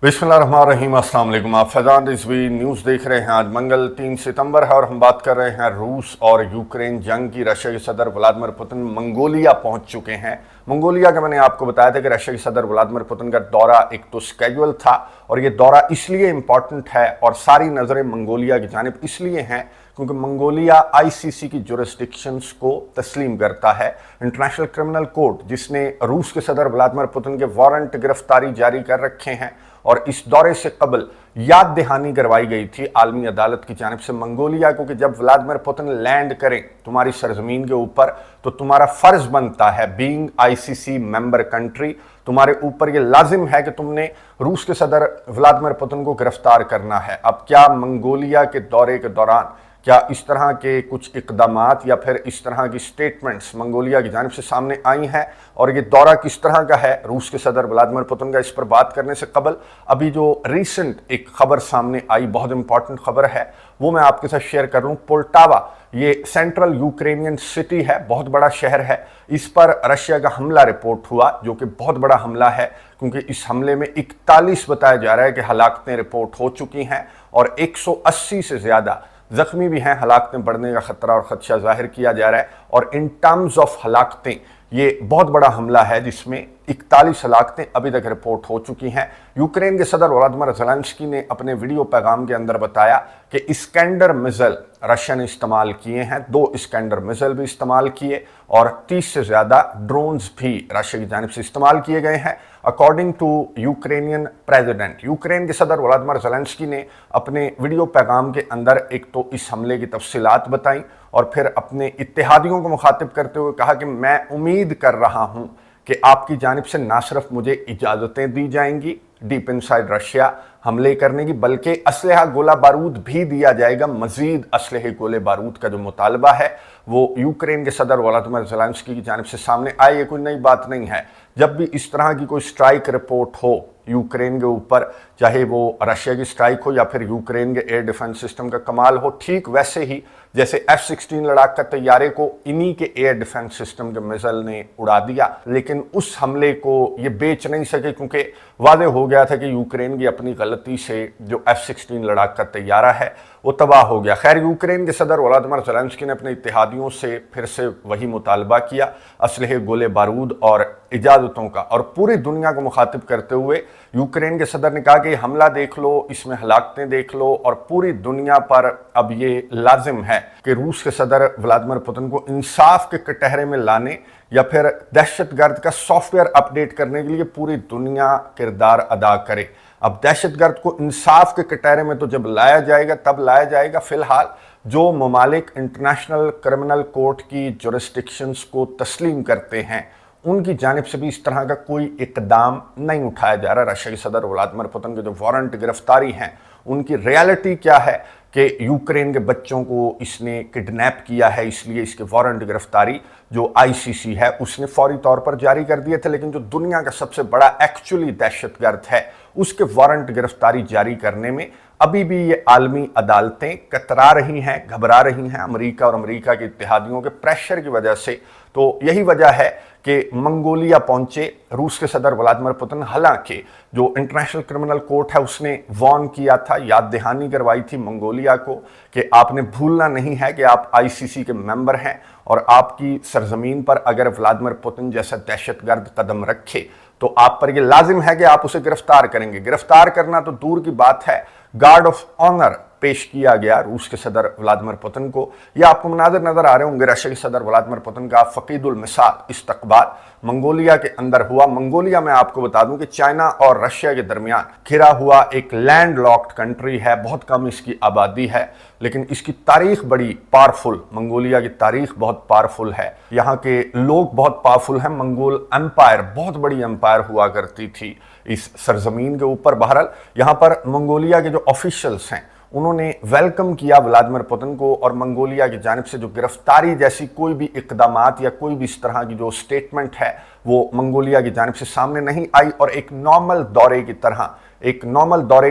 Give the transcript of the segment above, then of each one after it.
बिस्मिल्लाहिर्रहमानिर्रहीम, अस्सलाम वालेकुम। आप फैज़ान रिजवी न्यूज़ देख रहे हैं। आज मंगल 3 सितंबर है और हम बात कर रहे हैं रूस और यूक्रेन जंग की। रशिया के सदर व्लादिमीर पुतिन मंगोलिया पहुंच चुके हैं। मंगोलिया का मैंने आपको बताया था कि रशिया के सदर व्लादिमीर पुतिन का दौरा एक तो स्केड्यूल था और ये दौरा इसलिए इम्पॉर्टेंट है और सारी नज़रें मंगोलिया की जानिब इसलिए हैं क्योंकि मंगोलिया आईसीसी की जुरिस्डिक्शंस को तस्लीम करता है। इंटरनेशनल क्रिमिनल कोर्ट जिसने रूस के सदर व्लादिमीर पुतिन के वारंट गिरफ्तारी जारी कर रखे हैं और इस दौरे से कबल याद दहानी करवाई गई थी आलमी अदालत की जानिब से मंगोलिया को कि जब व्लादिमीर पुतिन लैंड करें तुम्हारी सरजमीन के ऊपर तो तुम्हारा फर्ज बनता है, बीइंग आईसीसी मेंबर कंट्री, तुम्हारे ऊपर ये लाजिम है कि तुमने रूस के सदर व्लादिमीर पुतिन को गिरफ्तार करना है। अब क्या मंगोलिया के दौरे के दौरान क्या इस तरह के कुछ इकदामात या फिर इस तरह की स्टेटमेंट्स मंगोलिया की जानिब से सामने आई हैं और ये दौरा किस तरह का है रूस के सदर व्लादिमीर पुतिन का, इस पर बात करने से कबल अभी जो रीसेंट एक खबर सामने आई, बहुत इंपॉर्टेंट खबर है, वो मैं आपके साथ शेयर कर लूँ। पोल्टावा ये सेंट्रल यूक्रेनियन सिटी है, बहुत बड़ा शहर है। इस पर रशिया का हमला रिपोर्ट हुआ जो कि बहुत बड़ा हमला है क्योंकि इस हमले में 41 बताया जा रहा है कि हलाकतें रिपोर्ट हो चुकी हैं और 180 से ज़्यादा जख्मी भी हैं। हलाकतें बढ़ने का खतरा और खदशा जाहिर किया जा रहा है और इन टर्म्स ऑफ हलाकतें ये बहुत बड़ा हमला है जिसमें 41 हलाकतें अभी तक रिपोर्ट हो चुकी हैं। यूक्रेन के सदर व्लादिमीर ज़ेलेंस्की ने अपने वीडियो पैगाम के अंदर बताया कि इस्कैंडर मिसाइल रशिया ने इस्तेमाल किए हैं, 2 इस्कैंडर मिसाइल भी इस्तेमाल किए और 30 से ज़्यादा ड्रोन्स भी रशिया की जानिब से इस्तेमाल किए गए हैं। According to Ukrainian president, Ukraine के सदर व्लादिमीर ज़ेलेंस्की ने अपने वीडियो पैगाम के अंदर एक तो इस हमले की तफसीलात बताई और फिर अपने इत्तेहादियों को मुखातिब करते हुए कहा कि मैं उम्मीद कर रहा हूं कि आपकी जानिब से ना सिर्फ मुझे इजाज़तें दी जाएंगी डीप इनसाइड रशिया हमले करने की, बल्कि असलहा गोला बारूद भी दिया जाएगा। मजीद असलहे गोले बारूद का जो मुतालबा है वो यूक्रेन के सदर व्लादिमीर ज़ेलेंस्की की जानिब से सामने आए। ये कोई नई बात नहीं है। जब भी इस तरह की कोई स्ट्राइक रिपोर्ट हो यूक्रेन के ऊपर, चाहे वो रशिया की स्ट्राइक हो या फिर यूक्रेन के एयर डिफेंस सिस्टम का कमाल हो, ठीक वैसे ही जैसे F-16 लड़ाका तैयारे को इन्हीं के एयर डिफेंस सिस्टम के मिसाइल ने उड़ा दिया, लेकिन उस हमले को ये बेच नहीं सके क्योंकि वादे हो गया था कि यूक्रेन की अपनी गलती से जो F-16 लड़ाका तैयारा है वो तबाह हो गया। खैर, यूक्रेन के सदर व्लादिमीर ज़ेलेंस्की ने अपने इत्तेहादियों से फिर से वही मुतालबा किया असलहे गोले बारूद और इजाज़तों का, और पूरी दुनिया को मुखातिब करते हुए यूक्रेन के सदर ने कहा कि हमला देख लो, इसमें हलाकतें देख लो और पूरी दुनिया पर अब ये लाजिम है कि रूस के सदर व्लादिमीर पुतिन को इंसाफ के कटहरे में लाने या फिर दहशतगर्द का सॉफ्टवेयर अपडेट करने के लिए पूरी दुनिया किरदार अदा करे। अब दहशतगर्द को इंसाफ के कटहरे में तो जब लाया जाएगा तब लाया जाएगा। फिलहाल जो ममालिक इंटरनेशनल क्रिमिनल कोर्ट की जुरिस्डिक्शंस को तस्लीम करते हैं उनकी जानिब से भी इस तरह का कोई इकदाम नहीं उठाया जा रहा। रशिया के सदर व्लादिमीर पुतिन के जो वारंट गिरफ्तारी हैं उनकी रियलिटी क्या है कि यूक्रेन के बच्चों को इसने किडनैप किया है, इसलिए इसके वारंट गिरफ्तारी जो आईसीसी है उसने फौरी तौर पर जारी कर दिए थे, लेकिन जो दुनिया का सबसे बड़ा एक्चुअली दहशतगर्द है उसके वारंट गिरफ्तारी जारी करने में अभी भी ये आलमी अदालतें कतरा रही हैं, घबरा रही हैं अमेरिका और अमेरिका के इत्तेहादियों के प्रेशर की वजह से। तो यही वजह है कि मंगोलिया पहुंचे रूस के सदर व्लादिमीर पुतिन। हालांकि जो इंटरनेशनल क्रिमिनल कोर्ट है उसने वार्न किया था, याद दहानी करवाई थी मंगोलिया को कि आपने भूलना नहीं है कि आप आईसीसी के मेंबर हैं और आपकी सरजमीन पर अगर व्लादिमीर पुतिन जैसा दहशतगर्द कदम रखे तो आप पर यह लाजिम है कि आप उसे गिरफ्तार करेंगे। गिरफ्तार करना तो दूर की बात है, गार्ड ऑफ ऑनर पेश किया गया रूस के सदर व्लादिमीर पुतिन को। यह आपको मनाज़र नजर आ रहे होंगे। रशिया के सदर व्लादिमीर पुतिन का फकीदुल मिसाल इस्तकबाल मंगोलिया के अंदर हुआ। मंगोलिया में आपको बता दूं कि चाइना और रशिया के दरमियान घिरा हुआ एक लैंड लॉक्ड कंट्री है, बहुत कम इसकी आबादी है लेकिन इसकी तारीख बड़ी पावरफुल। मंगोलिया की तारीख बहुत पावरफुल है, यहाँ के लोग बहुत पावरफुल हैं। मंगोल एम्पायर बहुत बड़ी एम्पायर हुआ करती थी इस सरजमीन के ऊपर। बहरहाल यहाँ पर मंगोलिया के जो ऑफिशियल्स हैं उन्होंने वेलकम किया व्लादिमीर पुतिन को और मंगोलिया की जानिब से जो गिरफ्तारी जैसी कोई भी इकदामात या कोई भी इस तरह की जो स्टेटमेंट है वो मंगोलिया की जानिब से सामने नहीं आई और एक नॉर्मल दौरे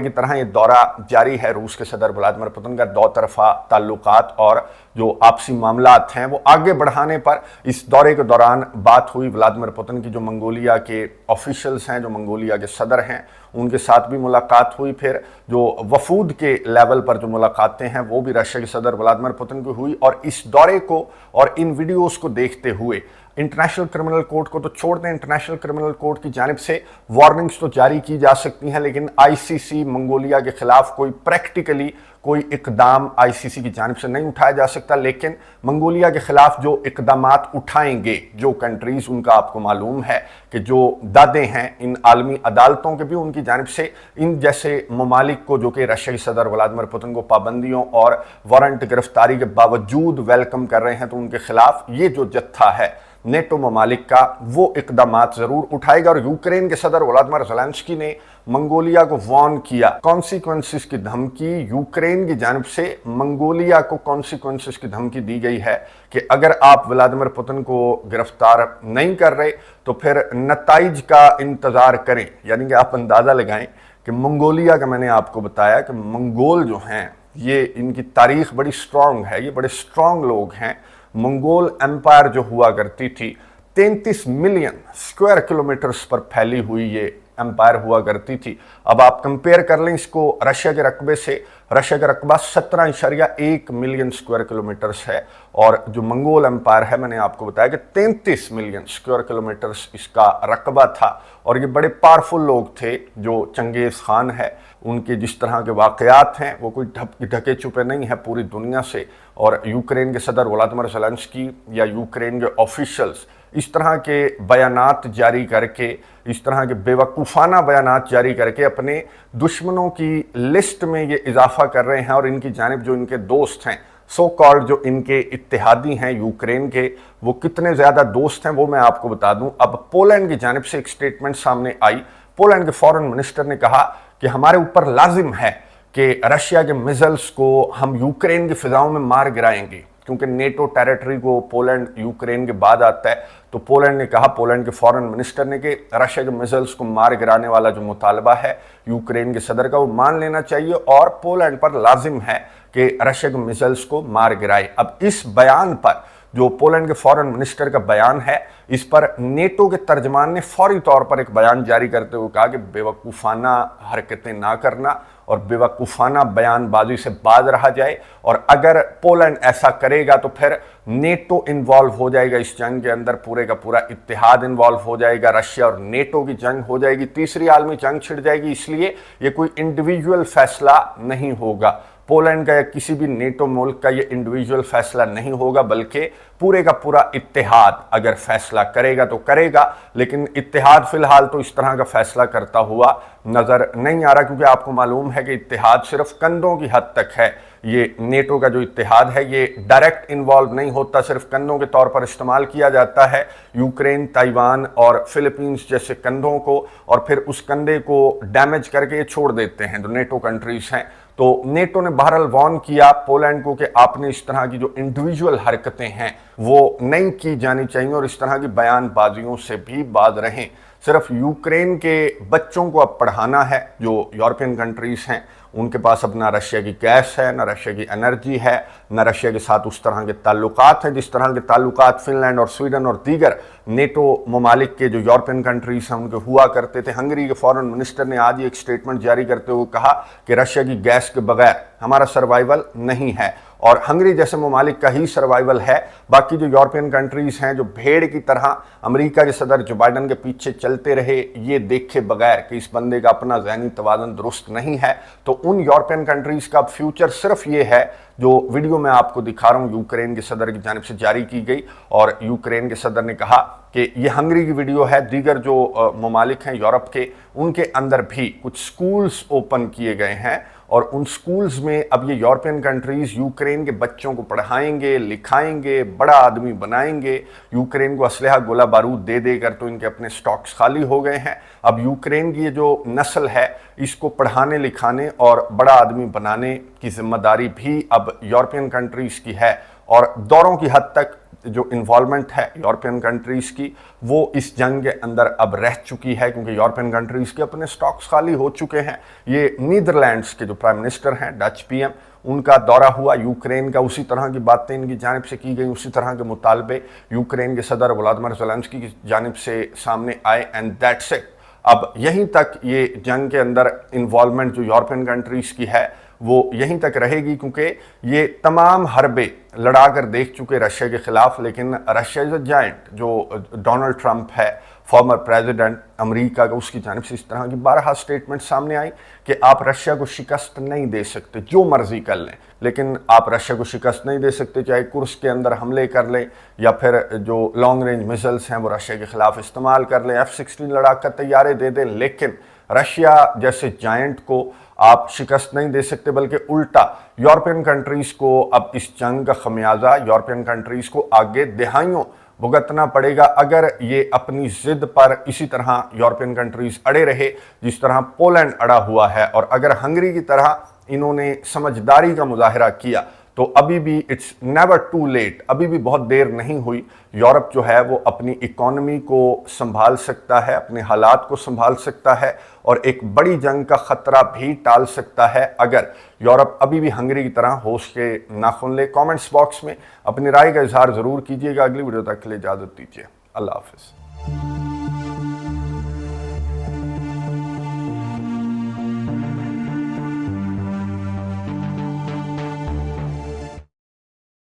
की तरह ये दौरा जारी है। रूस के सदर व्लादिमीर पुतिन का दो तरफा ताल्लुकात और जो आपसी मामलात हैं वो आगे बढ़ाने पर इस दौरे के दौरान बात हुई। व्लादिमीर पुतिन की जो मंगोलिया के ऑफिशियल्स हैं, जो मंगोलिया के सदर हैं, उनके साथ भी मुलाकात हुई। फिर जो वफूद के लेवल पर जो मुलाकातें हैं वो भी रशिया के सदर व्लादिमीर पुतिन की हुई। और इस दौरे को और इन वीडियोस को देखते हुए इंटरनेशनल क्रिमिनल कोर्ट को तो छोड़ दें, इंटरनेशनल क्रिमिनल कोर्ट की जानिब से वार्निंग्स तो जारी की जा सकती हैं, लेकिन आईसीसी मंगोलिया के खिलाफ कोई प्रैक्टिकली कोई इकदाम आईसीसी की जानिब से नहीं उठाया जा सकता। लेकिन मंगोलिया के खिलाफ जो इकदामात उठाएंगे जो कंट्रीज, उनका आपको मालूम है कि जो दादे हैं इन आलमी अदालतों के भी उनकी जानिब से इन जैसे ममालिक को, जो कि रशिया के सदर व्लादिमीर पुतिन को पाबंदियों और वारंट गिरफ्तारी के बावजूद वेलकम कर रहे हैं, तो उनके खिलाफ ये जो जत्था है नेटो ममालिक का वो इकदामात जरूर उठाएगा। और यूक्रेन के सदर व्लादिमीर ज़ेलेंस्की ने मंगोलिया को वार्न किया, कॉन्सिक्वेंसेस की धमकी यूक्रेन की जानिब से मंगोलिया को कॉन्सिक्वेंसेस की धमकी दी गई है कि अगर आप व्लादिमीर पुतिन को गिरफ्तार नहीं कर रहे तो फिर नताइज का इंतजार करें। यानी कि आप अंदाजा लगाएं कि मंगोलिया का, मैंने आपको बताया कि मंगोल जो हैं ये इनकी तारीख बड़ी स्ट्रांग है, ये बड़े स्ट्रांग लोग हैं। मंगोल एम्पायर जो हुआ करती थी 33 मिलियन स्क्वायर किलोमीटर्स पर फैली हुई ये एम्पायर हुआ करती थी। अब आप कंपेयर कर लें इसको रशिया के रकबे से, रशिया का रकबा 17.1 मिलियन स्क्वायर किलोमीटर्स है और जो मंगोल एम्पायर है मैंने आपको बताया कि 33 मिलियन स्क्वायर किलोमीटर्स इसका रकबा था। और ये बड़े पावरफुल लोग थे। जो चंगेज़ खान है, उनके जिस तरह के वाक़यात हैं वो कोई ढके छुपे नहीं है पूरी दुनिया से। और यूक्रेन के सदर व्लादिमीर ज़ेलेंस्की या यूक्रेन के ऑफिशियल्स इस तरह के बयानात जारी करके, इस तरह के बेवकूफ़ाना बयानात जारी करके अपने दुश्मनों की लिस्ट में ये इजाफा कर रहे हैं। और इनकी जानिब जो इनके दोस्त हैं, सो कॉल्ड जो इनके इत्तेहादी हैं यूक्रेन के, वो कितने ज़्यादा दोस्त हैं वो मैं आपको बता दूं। अब पोलैंड की जानिब से एक स्टेटमेंट सामने आई। पोलैंड के फॉरेन मिनिस्टर ने कहा कि हमारे ऊपर लाजिम है कि रशिया के मिसाइल्स को हम यूक्रेन की फिजाओं में मार गिराएंगे, क्योंकि नेटो टेरिटरी को पोलैंड यूक्रेन के बाद आता है। तो पोलैंड ने कहा, पोलैंड के फॉरेन मिनिस्टर ने, कि रशिया के मिसाइल्स को मार गिराने वाला जो मुतालबा है यूक्रेन के सदर का वो मान लेना चाहिए और पोलैंड पर लाजिम है कि रशिया के मिसाइल्स को मार गिराए। अब इस बयान पर, जो पोलैंड के फॉरेन मिनिस्टर का बयान है, इस पर नेटो के तर्जमान ने फौरी तौर पर एक बयान जारी करते हुए कहा कि बेवकूफ़ाना हरकतें ना करना और बेवकूफ़ाना बयानबाजी से बाज रहा जाए। और अगर पोलैंड ऐसा करेगा तो फिर नेटो इन्वॉल्व हो जाएगा इस जंग के अंदर, पूरे का पूरा इत्तेहाद इन्वॉल्व हो जाएगा, रशिया और नेटो की जंग हो जाएगी, तीसरी आलमी जंग छिड़ जाएगी। इसलिए ये कोई इंडिविजुअल फैसला नहीं होगा, पोलैंड का या किसी भी नेटो मुल्क का ये इंडिविजुअल फैसला नहीं होगा, बल्कि पूरे का पूरा इत्तेहाद अगर फैसला करेगा तो करेगा। लेकिन इत्तेहाद फिलहाल तो इस तरह का फैसला करता हुआ नजर नहीं आ रहा, क्योंकि आपको मालूम है कि इत्तेहाद सिर्फ कंधों की हद तक है। ये नेटो का जो इत्तेहाद है ये डायरेक्ट इन्वॉल्व नहीं होता, सिर्फ कंधों के तौर पर इस्तेमाल किया जाता है यूक्रेन, ताइवान और फिलीपींस जैसे कंधों को, और फिर उस कंधे को डैमेज करके छोड़ देते हैं जो नेटो कंट्रीज हैं। तो नेटो ने बहरहाल वार्न किया पोलैंड को कि आपने इस तरह की जो इंडिविजुअल हरकतें हैं वो नहीं की जानी चाहिए और इस तरह की बयानबाजियों से भी बाज रहें। सिर्फ यूक्रेन के बच्चों को अब पढ़ाना है, जो यूरोपियन कंट्रीज हैं उनके पास अब ना रशिया की गैस है, ना रशिया की एनर्जी है, ना रशिया के साथ उस तरह के ताल्लुकात हैं जिस तरह के ताल्लुकात फिनलैंड और स्वीडन और दीगर नेटो ममालिक के जो यूरोपियन कंट्रीज हैं उनके हुआ करते थे। हंगरी के फॉरेन मिनिस्टर ने आज एक स्टेटमेंट जारी करते हुए कहा कि रशिया की गैस के बगैर हमारा सर्वाइवल नहीं है, और हंगरी जैसे ममालिक का ही सर्वाइवल है। बाकी जो यूरोपियन कंट्रीज हैं जो भेड़ की तरह अमेरिका के सदर जो बाइडन के पीछे चलते रहे ये देखे बगैर कि इस बंदे का अपना ज़हनी तवाज़ुन दुरुस्त नहीं है, तो उन यूरोपियन कंट्रीज का फ्यूचर सिर्फ ये है जो वीडियो में आपको दिखा रहा हूँ, यूक्रेन के सदर की जानिब से जारी की गई। और यूक्रेन के सदर ने कहा कि ये हंगरी की वीडियो है, दीगर जो ममालिक हैं यूरोप के उनके अंदर भी कुछ स्कूल्स ओपन किए गए हैं और उन स्कूल्स में अब ये यूरोपियन कंट्रीज यूक्रेन के बच्चों को पढ़ाएंगे, लिखाएंगे, बड़ा आदमी बनाएंगे। यूक्रेन को असलहा गोला बारूद दे देकर तो इनके अपने स्टॉक्स खाली हो गए हैं। अब यूक्रेन की ये जो नस्ल है इसको पढ़ाने लिखाने और बड़ा आदमी बनाने की जिम्मेदारी भी अब यूरोपियन कंट्रीज की है। और दौरों की हद तक जो इन्वॉल्वमेंट है यूरोपियन कंट्रीज़ की वो इस जंग के अंदर अब रह चुकी है, क्योंकि यूरोपियन कंट्रीज़ के अपने स्टॉक्स खाली हो चुके हैं। ये नीदरलैंड्स के जो प्राइम मिनिस्टर हैं, डच पीएम, उनका दौरा हुआ यूक्रेन का, उसी तरह की बातें इनकी जानिब से की गई, उसी तरह के मुतालबे यूक्रेन के सदर व्लादिमीर ज़ेलेंस्की की जानिब से सामने आए, एंड दैट्स इट। अब यहीं तक ये जंग के अंदर इन्वॉल्वमेंट जो यूरोपियन कंट्रीज़ की है वो यहीं तक रहेगी, क्योंकि ये तमाम हरबे लड़ा कर देख चुके रशिया के ख़िलाफ़। लेकिन रशिया इज़ अ जायंट, जो डोनाल्ड ट्रंप है फॉर्मर प्रेसिडेंट अमेरिका का, उसकी जानिब से इस तरह की 12 स्टेटमेंट सामने आई कि आप रशिया को शिकस्त नहीं दे सकते, जो मर्जी कर लें, लेकिन आप रशिया को शिकस्त नहीं दे सकते, चाहे कुर्स्क के अंदर हमले कर लें या फिर जो लॉन्ग रेंज मिसाइल्स हैं वो रशिया के ख़िलाफ़ इस्तेमाल कर लें, F-16 लड़ाका तैयारे दे दें, लेकिन रशिया जैसे जायंट को आप शिकस्त नहीं दे सकते। बल्कि उल्टा यूरोपियन कंट्रीज़ को अब इस जंग का खमियाजा यूरोपियन कंट्रीज़ को आगे दहाइयों भुगतना पड़ेगा, अगर ये अपनी ज़िद पर इसी तरह यूरोपियन कंट्रीज़ अड़े रहे जिस तरह पोलैंड अड़ा हुआ है, और अगर हंगरी की तरह इन्होंने समझदारी का मुजाहरा किया तो अभी भी इट्स नेवर टू लेट, अभी भी बहुत देर नहीं हुई। यूरोप जो है वो अपनी इकॉनमी को संभाल सकता है, अपने हालात को संभाल सकता है और एक बड़ी जंग का ख़तरा भी टाल सकता है, अगर यूरोप अभी भी हंगरी की तरह होश के नाखुन ले। कमेंट्स बॉक्स में अपनी राय का इजहार ज़रूर कीजिएगा। अगली वीडियो तक के लिए इजाज़त दीजिए। अल्लाह हाफ़िज़।